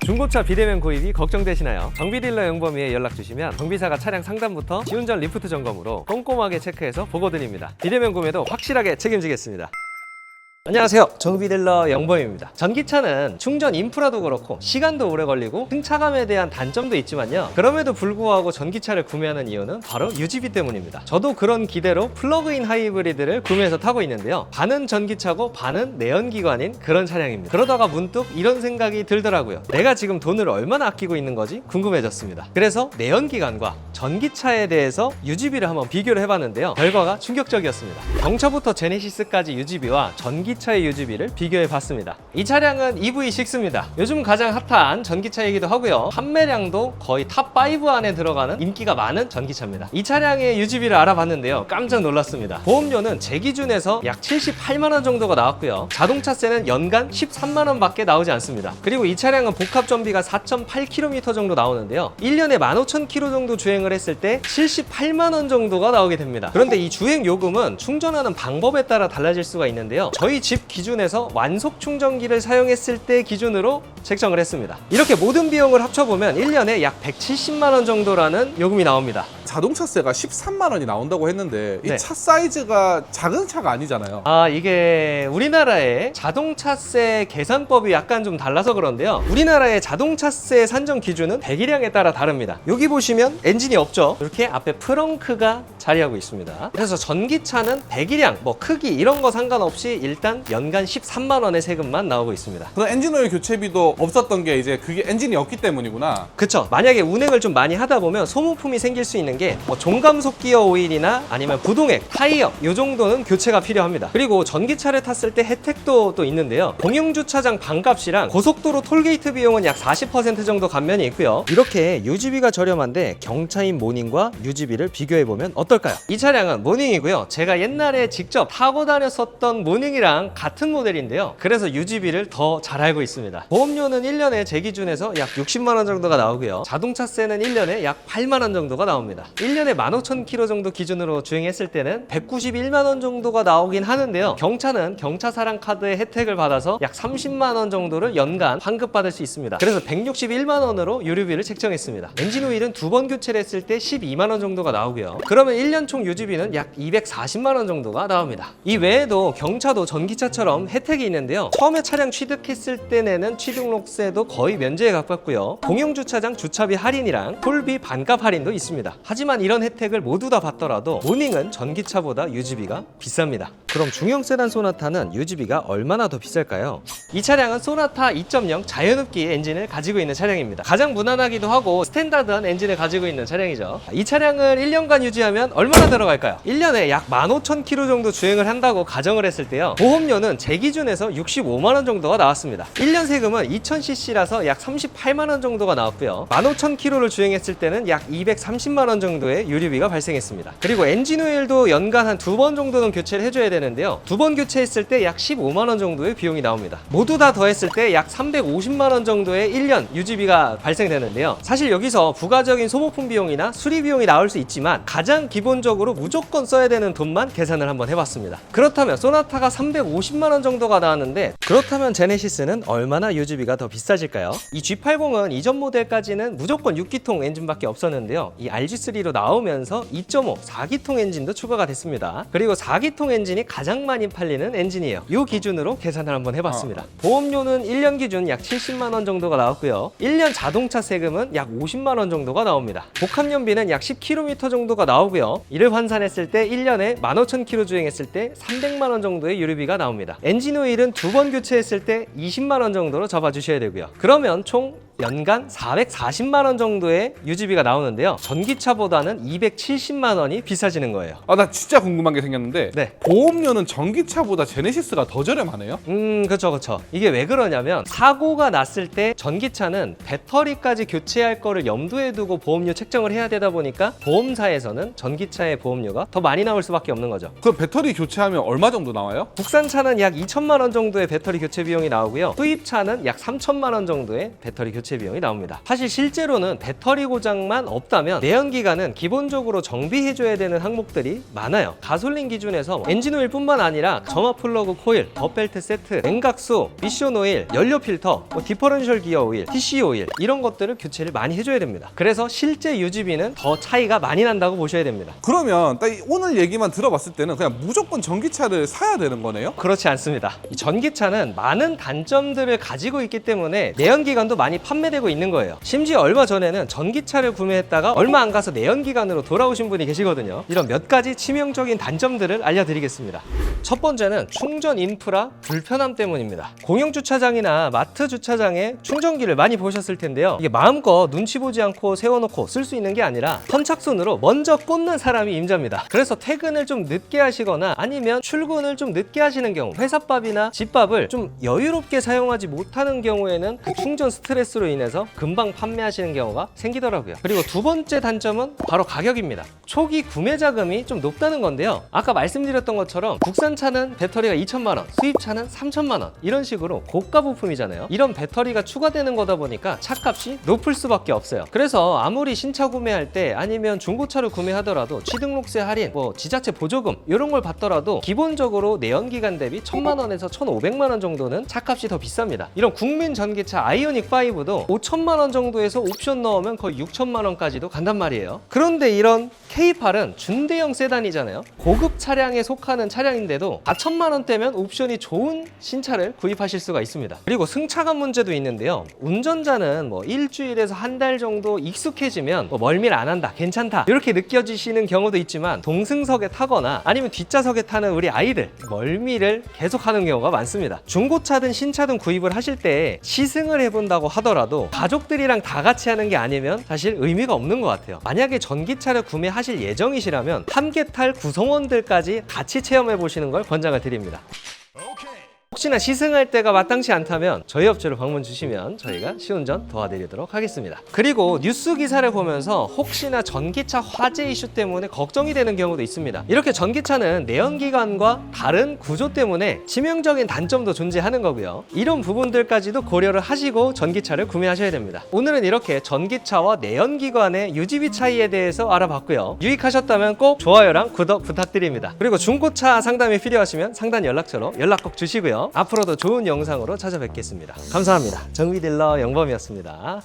중고차 비대면 구입이 걱정되시나요? 정비딜러 영범이에 연락 주시면 정비사가 차량 상담부터 시운전 리프트 점검으로 꼼꼼하게 체크해서 보고 드립니다. 비대면 구매도 확실하게 책임지겠습니다. 안녕하세요, 정비딜러 영범입니다. 전기차는 충전 인프라도 그렇고 시간도 오래 걸리고 승차감에 대한 단점도 있지만요, 그럼에도 불구하고 전기차를 구매하는 이유는 바로 유지비 때문입니다. 저도 그런 기대로 플러그인 하이브리드를 구매해서 타고 있는데요, 반은 전기차고 반은 내연기관인 그런 차량입니다. 그러다가 문득 이런 생각이 들더라고요. 내가 지금 돈을 얼마나 아끼고 있는 거지 궁금해졌습니다. 그래서 내연기관과 전기차에 대해서 유지비를 한번 비교를 해봤는데요, 결과가 충격적이었습니다. 경차부터 제네시스까지 유지비와 전기차의 유지비를 비교해봤습니다. 이 차량은 EV6입니다. 요즘 가장 핫한 전기차이기도 하고요, 판매량도 거의 탑5 안에 들어가는 인기가 많은 전기차입니다. 이 차량의 유지비를 알아봤는데요, 깜짝 놀랐습니다. 보험료는 제 기준에서 약 78만원 정도가 나왔고요, 자동차세는 연간 13만원 밖에 나오지 않습니다. 그리고 이 차량은 복합전비가 4.8km 정도 나오는데요, 1년에 15,000km 정도 주행을 했을 때 78만원 정도가 나오게 됩니다. 그런데 이 주행 요금은 충전하는 방법에 따라 달라질 수가 있는데요, 저희 집 기준에서 완속 충전기를 사용했을 때 기준으로 책정을 했습니다. 이렇게 모든 비용을 합쳐보면 1년에 약 170만원 정도라는 요금이 나옵니다. 자동차세가 13만 원이 나온다고 했는데 이 네. 차 사이즈가 작은 차가 아니잖아요. 이게 우리나라의 자동차세 계산법이 약간 좀 달라서 그런데요, 우리나라의 자동차세 산정 기준은 배기량에 따라 다릅니다. 여기 보시면 엔진이 없죠. 이렇게 앞에 프렁크가 자리하고 있습니다. 그래서 전기차는 배기량, 크기 이런 거 상관없이 일단 연간 13만 원의 세금만 나오고 있습니다. 그럼 엔진오일 교체비도 없었던 게 이제 그게 엔진이 없기 때문이구나. 그쵸. 만약에 운행을 좀 많이 하다 보면 소모품이 생길 수 있는 게 종감속 기어 오일이나 아니면 부동액, 타이어 이 정도는 교체가 필요합니다. 그리고 전기차를 탔을 때 혜택도 또 있는데요, 공영주차장 반값이랑 고속도로 톨게이트 비용은 약 40% 정도 감면이 있고요. 이렇게 유지비가 저렴한데 경차인 모닝과 유지비를 비교해보면 어떨까요? 이 차량은 모닝이고요, 제가 옛날에 직접 타고 다녔었던 모닝이랑 같은 모델인데요, 그래서 유지비를 더 잘 알고 있습니다. 보험료는 1년에 제 기준에서 약 60만원 정도가 나오고요, 자동차세는 1년에 약 8만원 정도가 나옵니다. 1년에 15,000km 정도 기준으로 주행했을 때는 191만원 정도가 나오긴 하는데요, 경차는 경차사랑 카드의 혜택을 받아서 약 30만원 정도를 연간 환급받을 수 있습니다. 그래서 161만원으로 유류비를 책정했습니다. 엔진오일은 2번 교체를 했을 때 12만원 정도가 나오고요, 그러면 1년 총 유지비는 약 240만원 정도가 나옵니다. 이 외에도 경차도 전기차처럼 혜택이 있는데요, 처음에 차량 취득했을 때 내는 취등록세도 거의 면제에 가깝고요, 공영주차장 주차비 할인이랑 톨비 반값 할인도 있습니다. 하지만 이런 혜택을 모두 다 받더라도 모닝은 전기차보다 유지비가 비쌉니다. 그럼 중형 세단 소나타는 유지비가 얼마나 더 비쌀까요? 이 차량은 소나타 2.0 자연흡기 엔진을 가지고 있는 차량입니다. 가장 무난하기도 하고 스탠다드한 엔진을 가지고 있는 차량이죠. 이 차량을 1년간 유지하면 얼마나 들어갈까요? 1년에 약 15,000km 정도 주행을 한다고 가정을 했을 때요, 보험료는 제 기준에서 65만원 정도가 나왔습니다. 1년 세금은 2000cc라서 약 38만원 정도가 나왔고요, 15,000km를 주행했을 때는 약 230만원 정도의 유류비가 발생했습니다. 그리고 엔진오일도 연간 한 2번 정도는 교체를 해줘야 되는데요, 2번 교체했을 때 약 15만원 정도의 비용이 나옵니다. 모두 다 더했을 때 약 350만원 정도의 1년 유지비가 발생되는데요, 사실 여기서 부가적인 소모품 비용이나 수리 비용이 나올 수 있지만 가장 기본적으로 무조건 써야 되는 돈만 계산을 한번 해봤습니다. 그렇다면 소나타가 350만원 정도가 나왔는데, 그렇다면 제네시스는 얼마나 유지비가 더 비싸질까요? 이 G80은 이전 모델까지는 무조건 6기통 엔진밖에 없었는데요, 이 RG3로 나오면서 2.5 4기통 엔진도 추가가 됐습니다. 그리고 4기통 엔진이 가장 많이 팔리는 엔진이에요. 이 기준으로 계산을 한번 해봤습니다. 보험료는 1년 기준 약 70만원 정도가 나왔고요, 1년 자동차 세금은 약 50만원 정도가 나옵니다. 복합연비는 약 10km 정도가 나오고요, 이를 환산했을 때 1년에 15,000km 주행했을 때 300만원 정도의 유류비가 나옵니다. 엔진오일은 2번 교체했을 때 20만원 정도로 잡아주셔야 되고요, 그러면 총 연간 440만원 정도의 유지비가 나오는데요, 전기차보다는 270만원이 비싸지는 거예요. 나 진짜 궁금한 게 생겼는데, 네. 보험료는 전기차보다 제네시스가 더 저렴하네요? 그쵸. 이게 왜 그러냐면, 사고가 났을 때 전기차는 배터리까지 교체할 거를 염두에 두고 보험료 책정을 해야 되다 보니까 보험사에서는 전기차의 보험료가 더 많이 나올 수밖에 없는 거죠. 그럼 배터리 교체하면 얼마 정도 나와요? 국산차는 약 2천만원 정도의 배터리 교체 비용이 나오고요, 수입차는 약 3천만원 정도의 배터리 교체 교체 비용이 나옵니다. 사실 실제로는 배터리 고장만 없다면 내연기관은 기본적으로 정비해줘야 되는 항목들이 많아요. 가솔린 기준에서 엔진 오일 뿐만 아니라 점화 플러그 코일, 버벨트 세트, 냉각수, 미션 오일, 연료 필터, 디퍼런셜 기어 오일, TC 오일 이런 것들을 교체를 많이 해줘야 됩니다. 그래서 실제 유지비는 더 차이가 많이 난다고 보셔야 됩니다. 그러면 딱 오늘 얘기만 들어봤을 때는 그냥 무조건 전기차를 사야 되는 거네요? 그렇지 않습니다. 이 전기차는 많은 단점들을 가지고 있기 때문에 내연기관도 많이 판매되고 있는 거예요. 심지어 얼마 전에는 전기차를 구매했다가 얼마 안 가서 내연기관으로 돌아오신 분이 계시거든요. 이런 몇 가지 치명적인 단점들을 알려드리겠습니다. 첫 번째는 충전 인프라 불편함 때문입니다. 공영 주차장이나 마트 주차장에 충전기를 많이 보셨을 텐데요. 이게 마음껏 눈치 보지 않고 세워놓고 쓸 수 있는 게 아니라 선착순으로 먼저 꽂는 사람이 임자입니다. 그래서 퇴근을 좀 늦게 하시거나 아니면 출근을 좀 늦게 하시는 경우, 회사밥이나 집밥을 좀 여유롭게 사용하지 못하는 경우에는 그 충전 스트레스로 인해서 금방 판매하시는 경우가 생기더라고요. 그리고 두 번째 단점은 바로 가격입니다. 초기 구매 자금이 좀 높다는 건데요. 아까 말씀드렸던 것처럼 국산차는 배터리가 2천만 원, 수입차는 3천만 원 이런 식으로 고가 부품이잖아요. 이런 배터리가 추가되는 거다 보니까 차값이 높을 수밖에 없어요. 그래서 아무리 신차 구매할 때 아니면 중고차를 구매하더라도 취등록세 할인, 지자체 보조금 이런 걸 받더라도 기본적으로 내연기관 대비 1,000만 원에서 1,500만 원 정도는 차값이 더 비쌉니다. 이런 국민 전기차 아이오닉 5도 5천만 원 정도에서 옵션 넣으면 거의 6천만 원까지도 간단 말이에요. 그런데 이런 K8은 준대형 세단이잖아요. 고급 차량에 속하는 차량인데도 4천만 원대면 옵션이 좋은 신차를 구입하실 수가 있습니다. 그리고 승차감 문제도 있는데요. 운전자는 일주일에서 한 달 정도 익숙해지면 멀미를 안 한다, 괜찮다 이렇게 느껴지시는 경우도 있지만 동승석에 타거나 아니면 뒷좌석에 타는 우리 아이들 멀미를 계속하는 경우가 많습니다. 중고차든 신차든 구입을 하실 때 시승을 해본다고 하더라도 가족들이랑 다 같이 하는 게 아니면 사실 의미가 없는 것 같아요. 만약에 전기차를 구매하실 예정이시라면 함께 탈 구성원들까지 같이 체험해 보시는 걸 권장을 드립니다. 혹시나 시승할 때가 마땅치 않다면 저희 업체로 방문 주시면 저희가 시운전 도와드리도록 하겠습니다. 그리고 뉴스 기사를 보면서 혹시나 전기차 화재 이슈 때문에 걱정이 되는 경우도 있습니다. 이렇게 전기차는 내연기관과 다른 구조 때문에 치명적인 단점도 존재하는 거고요. 이런 부분들까지도 고려를 하시고 전기차를 구매하셔야 됩니다. 오늘은 이렇게 전기차와 내연기관의 유지비 차이에 대해서 알아봤고요. 유익하셨다면 꼭 좋아요랑 구독 부탁드립니다. 그리고 중고차 상담이 필요하시면 상단 연락처로 연락 꼭 주시고요. 앞으로도 좋은 영상으로 찾아뵙겠습니다. 감사합니다. 정비딜러 영범이었습니다.